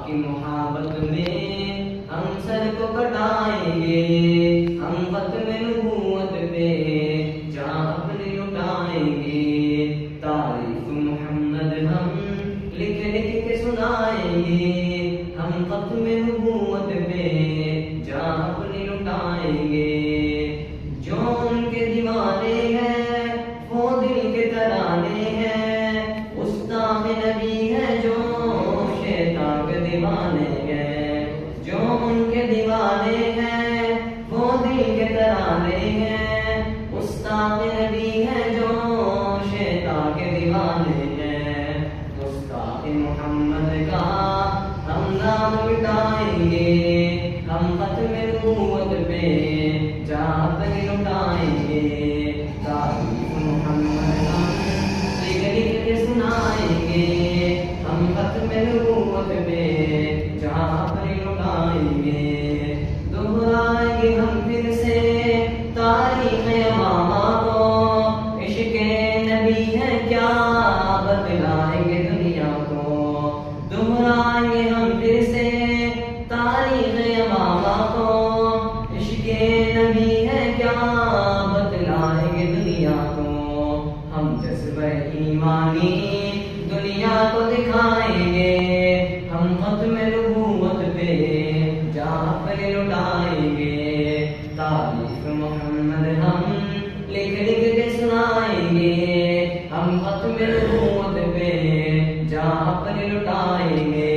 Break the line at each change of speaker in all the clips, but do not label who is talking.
की मोहब्बत में हम सर को कटाएंगे, हम खत्म नबूवत पे जान अपनी लुटाएंगे। तारीफ मोहम्मद हम लिख लिख के सुनाएंगे, हम खत्म नबूवत पे जान अपनी लुटाएंगे। जो उनके दीवाने हैं वो दिल के तराने हैं, उस्ताद नबी है जो शैतान के दीवाने हैं। जो उनके दीवाने हैं वो दिल के तराने हैं, उस्ताद नबी है जो शैतान के दीवाने हैं। उस्ताद मोहम्मद का हम नाम मिटाएंगे, हम खत्म नबूवत पे जात लुटाएंगे। तारीफ मोहम्मद हम लिख लिख के सुनाएंगे, हम खत्म नबूवत पे जात लुटाएंगे। दोहराएंगे हम फिर से तारीख अमामा को, इश्क़ नबी है क्या बतलाएंगे दुनिया को। दोहराएंगे हम फिर से तारीख अमामा को, इश्क़ नबी है क्या बतलाएंगे दुनिया को। हम जज्बे ईमानी दुनिया को दिखाएंगे, हम खत्म नबूवत पे जान लुटाएंगे। तारीफ मोहम्मद हम लिख लिख के सुनाएंगे, हम खत्म नबूवत पे जान लुटाएंगे।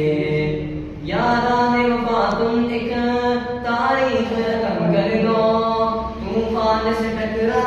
याराने वफा तुम एक तारीख रकम कर दो, तूफान से टकरा